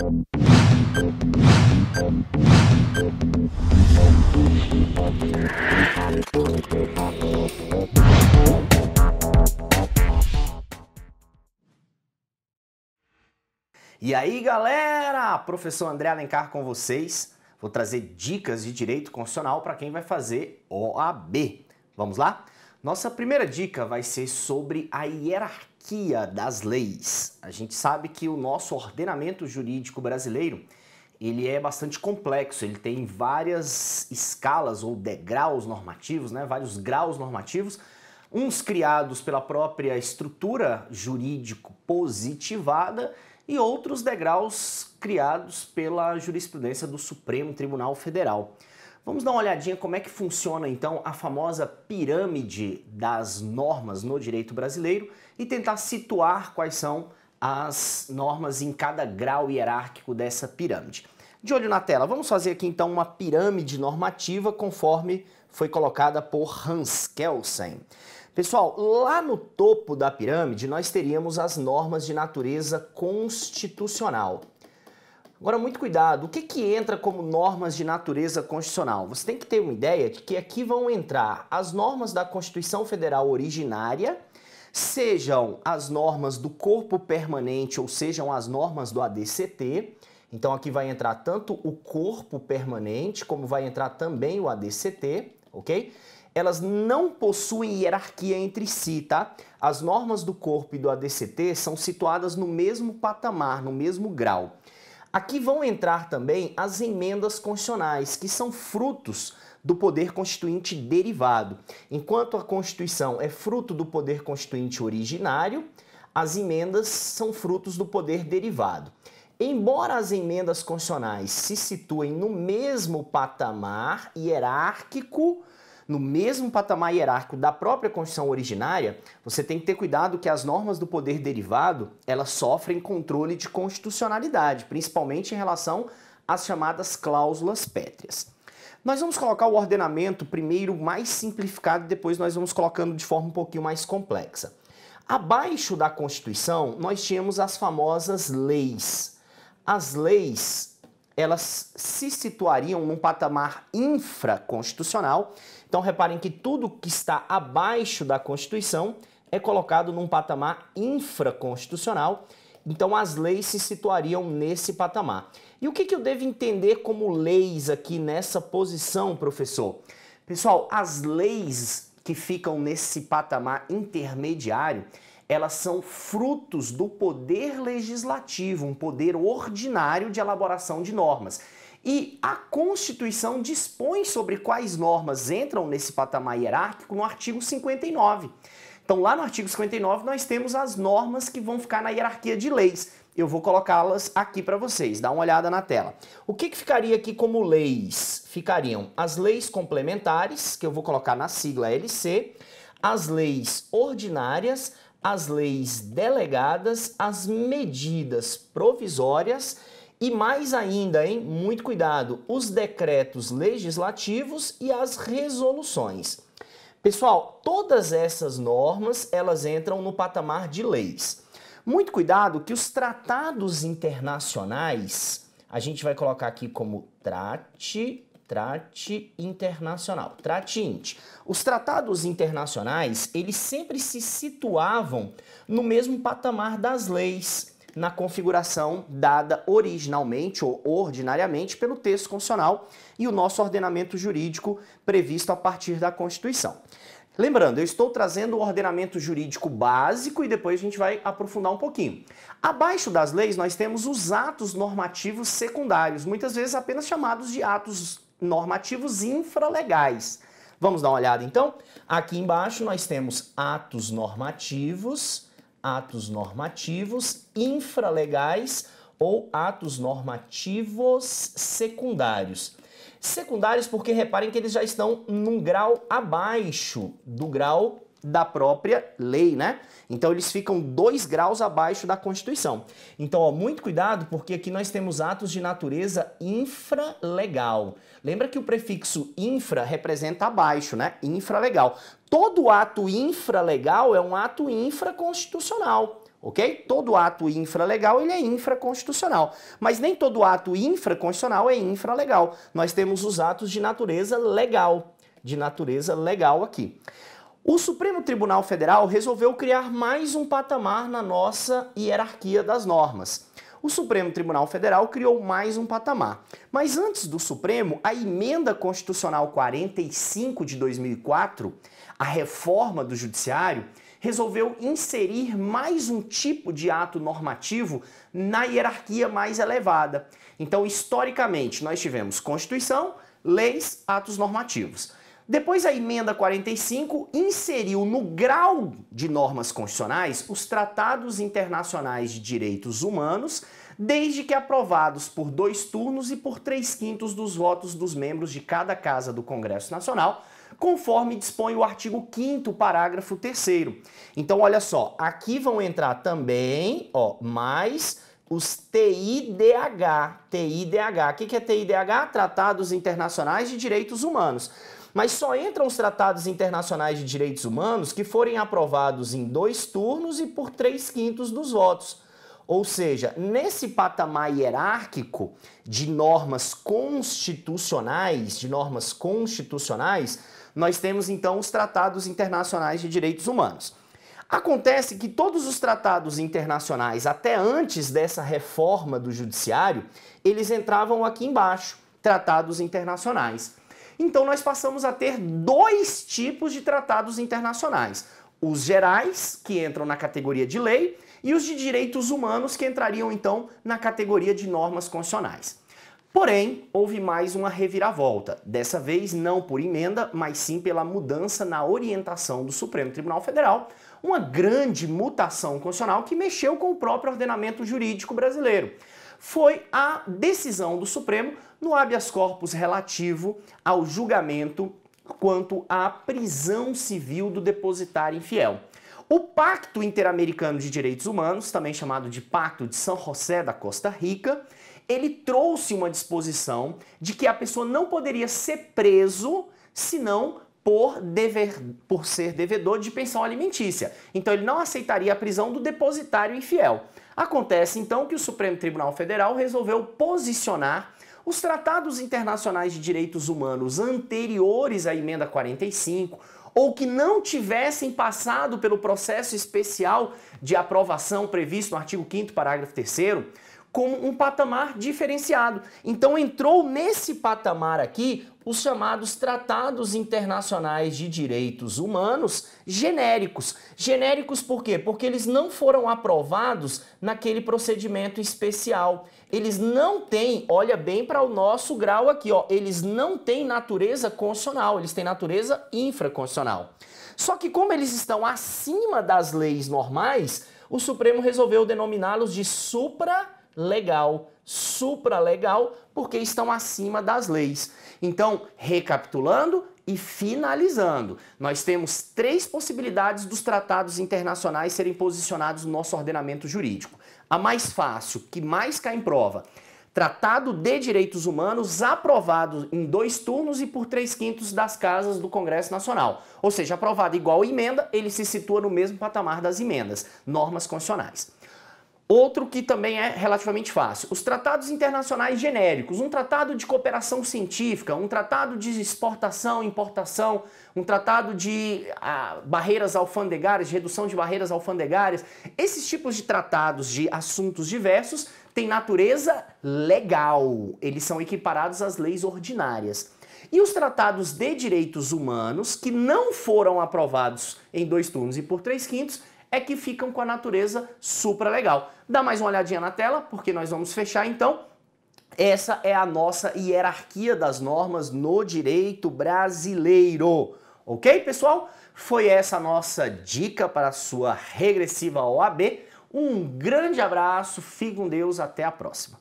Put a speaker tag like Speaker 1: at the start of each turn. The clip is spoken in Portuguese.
Speaker 1: E aí, galera, professor André Alencar com vocês. Vou trazer dicas de direito constitucional para quem vai fazer OAB. Vamos lá? Nossa primeira dica vai ser sobre a hierarquia das leis. A gente sabe que o nosso ordenamento jurídico brasileiro, ele é bastante complexo, ele tem várias escalas ou degraus normativos, né? Vários graus normativos, uns criados pela própria estrutura jurídico positivada e outros degraus criados pela jurisprudência do Supremo Tribunal Federal. Vamos dar uma olhadinha como é que funciona então a famosa pirâmide das normas no direito brasileiro e tentar situar quais são as normas em cada grau hierárquico dessa pirâmide. De olho na tela, vamos fazer aqui então uma pirâmide normativa conforme foi colocada por Hans Kelsen. Pessoal, lá no topo da pirâmide nós teríamos as normas de natureza constitucional. Agora, muito cuidado, o que entra como normas de natureza constitucional? Você tem que ter uma ideia de que aqui vão entrar as normas da Constituição Federal originária, sejam as normas do corpo permanente ou sejam as normas do ADCT. Então aqui vai entrar tanto o corpo permanente como vai entrar também o ADCT, ok? Elas não possuem hierarquia entre si, tá? As normas do corpo e do ADCT são situadas no mesmo patamar, no mesmo grau. Aqui vão entrar também as emendas constitucionais, que são frutos do poder constituinte derivado. Enquanto a Constituição é fruto do poder constituinte originário, as emendas são frutos do poder derivado. Embora as emendas constitucionais se situem no mesmo patamar hierárquico, da própria Constituição originária, você tem que ter cuidado que as normas do poder derivado, elas sofrem controle de constitucionalidade, principalmente em relação às chamadas cláusulas pétreas. Nós vamos colocar o ordenamento primeiro mais simplificado e depois nós vamos colocando de forma um pouquinho mais complexa. Abaixo da Constituição, nós tínhamos as famosas leis. As leis, elas se situariam num patamar infraconstitucional. Então, reparem que tudo que está abaixo da Constituição é colocado num patamar infraconstitucional. Então, as leis se situariam nesse patamar. E o que eu devo entender como leis aqui nessa posição, professor? Pessoal, as leis que ficam nesse patamar intermediário, elas são frutos do poder legislativo, um poder ordinário de elaboração de normas. E a Constituição dispõe sobre quais normas entram nesse patamar hierárquico no artigo 59. Então, lá no artigo 59, nós temos as normas que vão ficar na hierarquia de leis. Eu vou colocá-las aqui para vocês, dá uma olhada na tela. O que ficaria aqui como leis? Ficariam as leis complementares, que eu vou colocar na sigla LC, as leis ordinárias, as leis delegadas, as medidas provisórias e mais ainda, hein, muito cuidado, os decretos legislativos e as resoluções. Pessoal, todas essas normas, elas entram no patamar de leis. Muito cuidado que os tratados internacionais, a gente vai colocar aqui como trate internacional, trate-int. Os tratados internacionais, eles sempre se situavam no mesmo patamar das leis, na configuração dada originalmente ou ordinariamente pelo texto constitucional e o nosso ordenamento jurídico previsto a partir da Constituição. Lembrando, eu estou trazendo o ordenamento jurídico básico e depois a gente vai aprofundar um pouquinho. Abaixo das leis nós temos os atos normativos secundários, muitas vezes apenas chamados de atos normativos infralegais. Vamos dar uma olhada então? Aqui embaixo nós temos atos normativos infralegais ou atos normativos secundários. Secundários porque reparem que eles já estão num grau abaixo do grau da própria lei, né? Então eles ficam 2 graus abaixo da Constituição. Então, ó, muito cuidado porque aqui nós temos atos de natureza infralegal. Lembra que o prefixo infra representa abaixo, né? Infralegal. Todo ato infralegal é um ato infraconstitucional. ok? Todo ato infralegal ele é infraconstitucional, mas nem todo ato infraconstitucional é infralegal. Nós temos os atos de natureza legal aqui. O Supremo Tribunal Federal resolveu criar mais um patamar na nossa hierarquia das normas. O Supremo Tribunal Federal criou mais um patamar. Mas antes do Supremo, a Emenda Constitucional 45 de 2004, a reforma do Judiciário, resolveu inserir mais um tipo de ato normativo na hierarquia mais elevada. Então, historicamente, nós tivemos Constituição, leis, atos normativos. Depois a Emenda 45 inseriu no grau de normas constitucionais os tratados internacionais de direitos humanos, desde que aprovados por 2 turnos e por 3/5 dos votos dos membros de cada casa do Congresso Nacional, conforme dispõe o artigo 5º, parágrafo 3º. Então, olha só, aqui vão entrar também, mais os TIDH. TIDH. O que é TIDH? Tratados Internacionais de Direitos Humanos. Mas só entram os tratados internacionais de direitos humanos que forem aprovados em 2 turnos e por 3/5 dos votos. Ou seja, nesse patamar hierárquico de normas constitucionais, nós temos então os tratados internacionais de direitos humanos. Acontece que todos os tratados internacionais, até antes dessa reforma do judiciário, eles entravam aqui embaixo, tratados internacionais. Então nós passamos a ter 2 tipos de tratados internacionais. Os gerais, que entram na categoria de lei, e os de direitos humanos, que entrariam então na categoria de normas constitucionais. Porém, houve mais uma reviravolta, dessa vez não por emenda, mas sim pela mudança na orientação do Supremo Tribunal Federal, uma grande mutação constitucional que mexeu com o próprio ordenamento jurídico brasileiro. Foi a decisão do Supremo no habeas corpus relativo ao julgamento quanto à prisão civil do depositário infiel. O Pacto Interamericano de Direitos Humanos, também chamado de Pacto de São José da Costa Rica, ele trouxe uma disposição de que a pessoa não poderia ser preso senão por ser devedor de pensão alimentícia. Então ele não aceitaria a prisão do depositário infiel. Acontece então que o Supremo Tribunal Federal resolveu posicionar os tratados internacionais de direitos humanos anteriores à Emenda 45, ou que não tivessem passado pelo processo especial de aprovação previsto no artigo 5º, parágrafo 3º, como um patamar diferenciado. Então entrou nesse patamar aqui os chamados tratados internacionais de direitos humanos genéricos. Genéricos por quê? Porque eles não foram aprovados naquele procedimento especial. Eles não têm, olha bem para o nosso grau aqui, eles não têm natureza constitucional, eles têm natureza infraconstitucional. Só que como eles estão acima das leis normais, o Supremo resolveu denominá-los de supralegal, porque estão acima das leis. Então, recapitulando e finalizando, nós temos 3 possibilidades dos tratados internacionais serem posicionados no nosso ordenamento jurídico. A mais fácil, que mais cai em prova, Tratado de Direitos Humanos aprovado em 2 turnos e por 3/5 das casas do Congresso Nacional. Ou seja, aprovado igual emenda, ele se situa no mesmo patamar das emendas, normas constitucionais. Outro que também é relativamente fácil, os tratados internacionais genéricos, um tratado de cooperação científica, um tratado de exportação, importação, um tratado de barreiras alfandegárias, redução de barreiras alfandegárias. Esses tipos de tratados de assuntos diversos têm natureza legal, eles são equiparados às leis ordinárias. E os tratados de direitos humanos, que não foram aprovados em 2 turnos e por 3/5, é que ficam com a natureza supralegal. Dá mais uma olhadinha na tela, porque nós vamos fechar então. Essa é a nossa hierarquia das normas no direito brasileiro. Ok, pessoal? Foi essa a nossa dica para a sua regressiva OAB. Um grande abraço, fique com Deus, até a próxima.